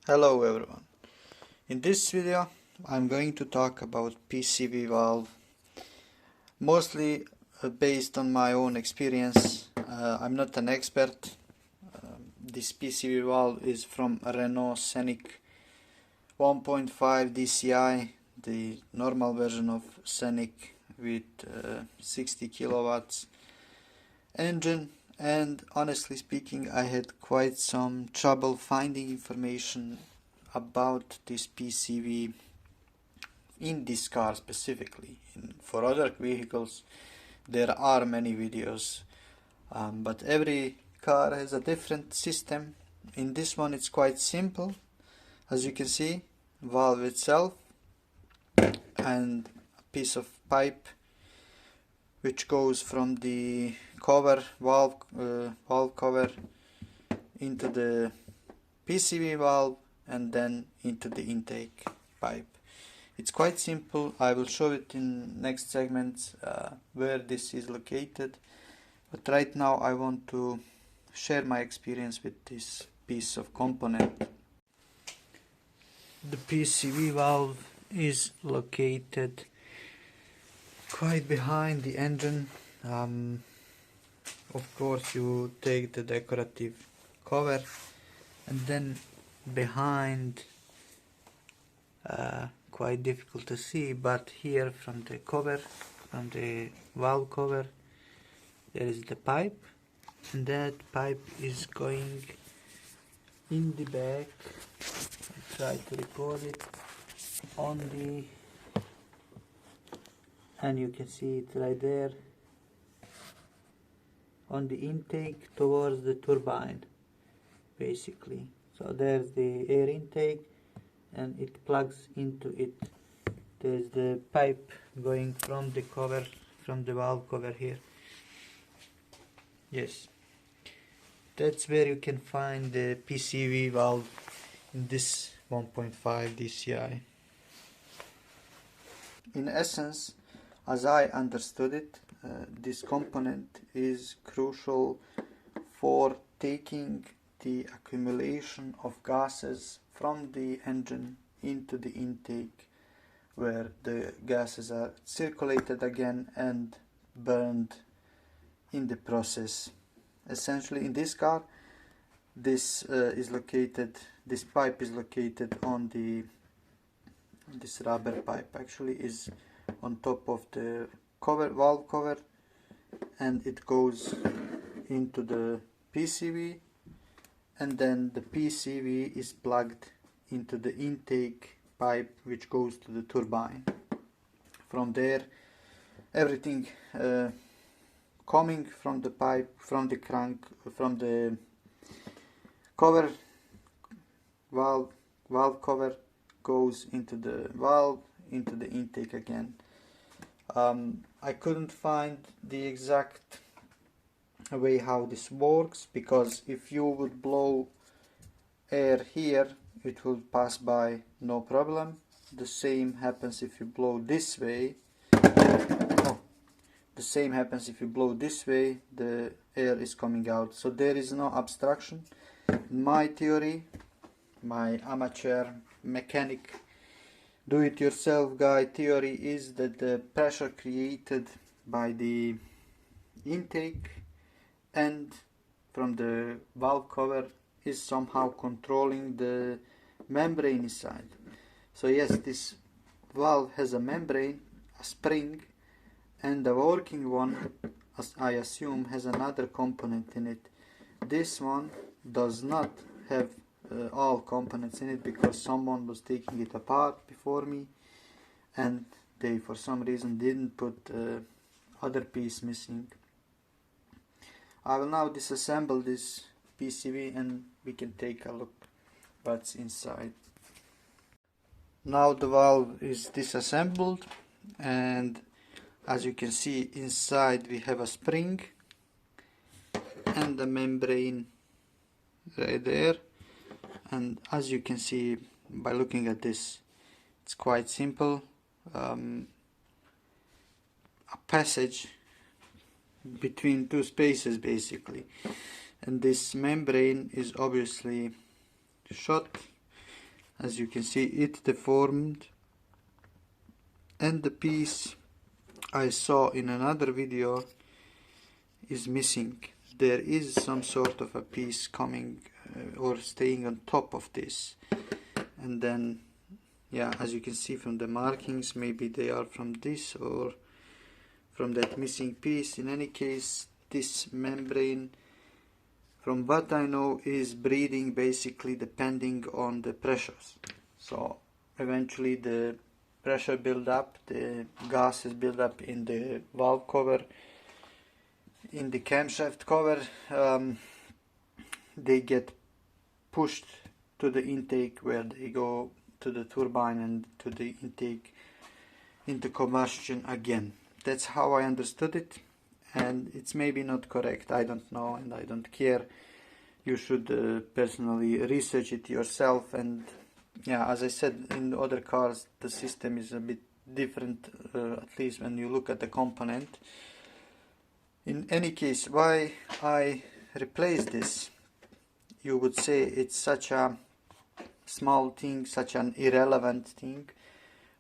Hello everyone. In this video I'm going to talk about PCV valve, mostly based on my own experience. I'm not an expert. This PCV valve is from Renault Scenic 1.5 DCI, the normal version of Scenic with 60 kilowatts engine, and honestly speaking I had quite some trouble finding information about this PCV in this car specifically. For other vehicles there are many videos, but every car has a different system. In this one it's quite simple. As you can see, valve itself and a piece of pipe which goes from the cover valve cover into the PCV valve and then into the intake pipe. It's quite simple. I will show it in next segments where this is located, but right now I want to share my experience with this piece of component. The PCV valve is located quite behind the engine. Of course you take the decorative cover, and then behind, quite difficult to see, but here from the cover, from the valve cover, there is the pipe, and that pipe is going in the back. I try to record it on the, and you can see it right there on the intake towards the turbine basically. So there's the air intake and it plugs into it. There's the pipe going from the cover, from the valve cover here. Yes, that's where you can find the PCV valve in this 1.5 DCI. In essence, as I understood it, this component is crucial for taking the accumulation of gases from the engine into the intake, where the gases are circulated again and burned in the process. Essentially in this car, this pipe is located on this rubber pipe actually is on top of the valve cover, and it goes into the PCV, and then the PCV is plugged into the intake pipe which goes to the turbine. From there everything coming from the pipe, from the crank, from the cover, valve cover, goes into the valve, into the intake again. I couldn't find the exact way how this works, because if you would blow air here it will pass by no problem. The same happens if you blow this way. The same happens if you blow this way, the air is coming out, so there is no obstruction. My theory, my amateur mechanic do-it-yourself guy theory, is that the pressure created by the intake and from the valve cover is somehow controlling the membrane inside. So yes, this valve has a membrane, a spring, and the working one, as I assume, has another component in it. This one does not have all components in it, because someone was taking it apart before me and they for some reason didn't put other piece missing. I will now disassemble this PCV and we can take a look what's inside. Now the valve is disassembled, and as you can see, inside we have a spring and the membrane right there. And as you can see by looking at this, it's quite simple. A passage between two spaces basically, and this membrane is obviously shot As you can see, it deformed, and the piece I saw in another video is missing. There is some sort of a piece coming or staying on top of this, and then yeah, as you can see from the markings, maybe they are from this or from that missing piece. In any case, this membrane, from what I know, is breathing basically depending on the pressures. So eventually the pressure build up, the gases build up in the valve cover, in the camshaft cover, they get pushed to the intake where they go to the turbine and to the intake into combustion again. That's how I understood it, and it's maybe not correct, I don't know, and I don't care. You should personally research it yourself. And yeah, as I said, in other cars the system is a bit different, at least when you look at the component. In any case, why I replaced this, you would say it's such a small thing, such an irrelevant thing,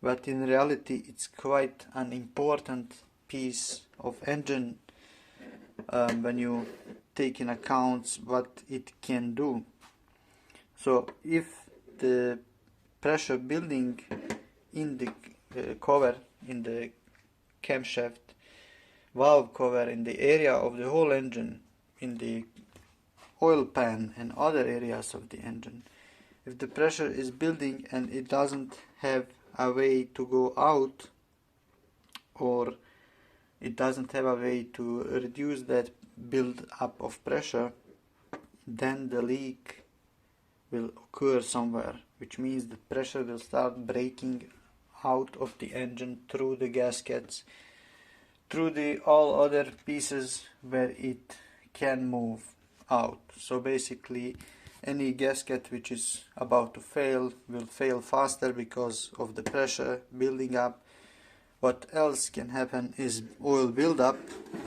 but in reality it's quite an important piece of engine when you take in account what it can do. So if the pressure building in the cover, in the camshaft valve cover, in the area of the whole engine, in the oil pan and other areas of the engine, if the pressure is building and it doesn't have a way to go out, or it doesn't have a way to reduce that build up of pressure, then the leak will occur somewhere, which means the pressure will start breaking out of the engine through the gaskets, through the all other pieces where it can move out. So basically any gasket which is about to fail will fail faster because of the pressure building up. What else can happen is oil buildup.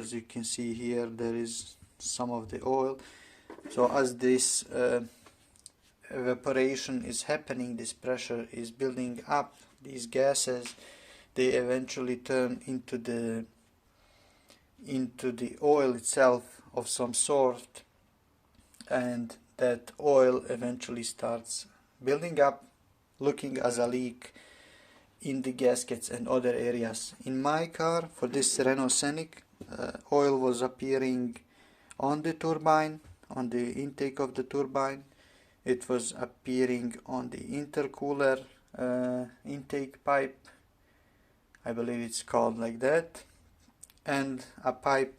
As you can see here, there is some of the oil. So as this evaporation is happening, this pressure is building up, these gases, they eventually turn into the oil itself of some sort, and that oil eventually starts building up, looking as a leak in the gaskets and other areas. In my car, for this Renault Scenic, oil was appearing on the turbine, on the intake of the turbine. It was appearing on the intercooler intake pipe, I believe it's called like that, and a pipe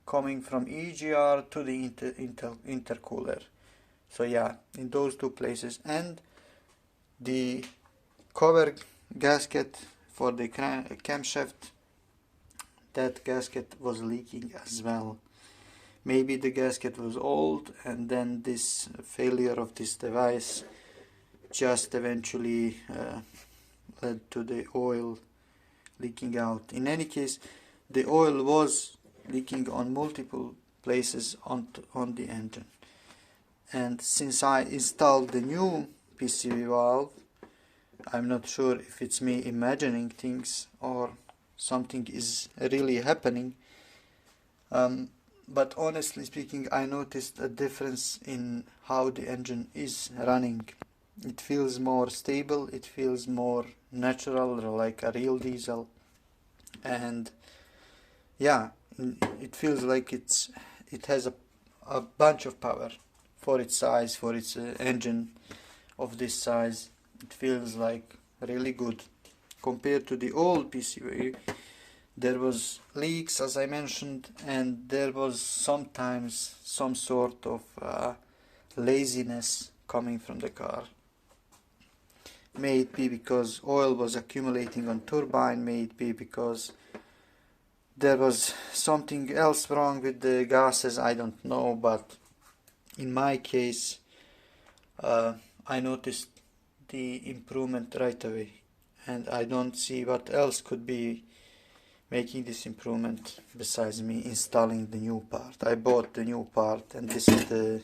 coming from EGR to the intercooler. So yeah, in those two places. And the cover gasket for the camshaft, that gasket was leaking as well. Maybe the gasket was old, and then this failure of this device just eventually led to the oil leaking out. In any case, the oil was leaking on multiple places on the engine. And since I installed the new PCV valve, I'm not sure if it's me imagining things or something is really happening, but honestly speaking, I noticed a difference in how the engine is running. It feels more stable, it feels more natural, like a real diesel, and yeah, it feels like it has a bunch of power for its size, for its engine of this size. It feels like really good compared to the old PCV. There was leaks, as I mentioned, and there was sometimes some sort of laziness coming from the car. May it be because oil was accumulating on turbine, may it be because there was something else wrong with the gases, I don't know, but in my case I noticed the improvement right away, and I don't see what else could be making this improvement besides me installing the new part. I bought the new part, and this is the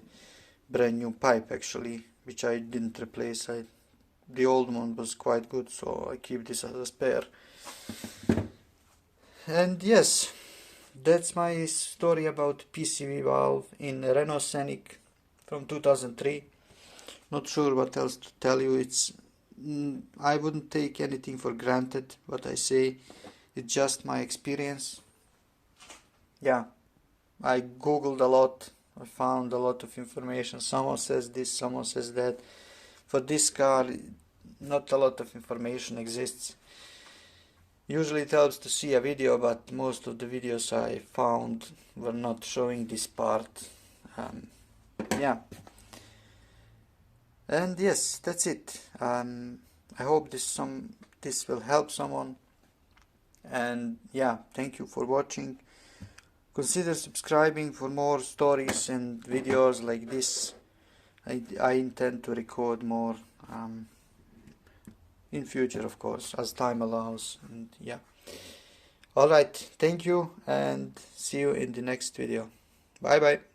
brand new pipe actually which I didn't replace. The old one was quite good, so I keep this as a spare. And yes, that's my story about PCV valve in Renault Scenic from 2003. Not sure what else to tell you. I wouldn't take anything for granted what I say. It's just my experience. Yeah, I googled a lot. I found a lot of information. Someone says this, someone says that. For this car, not a lot of information exists. Usually it helps to see a video, but most of the videos I found were not showing this part. Yeah. And yes, that's it. I hope this will help someone. And yeah, thank you for watching. Consider subscribing for more stories and videos like this. I intend to record more in future, of course, as time allows. And yeah. Alright, thank you and see you in the next video. Bye bye.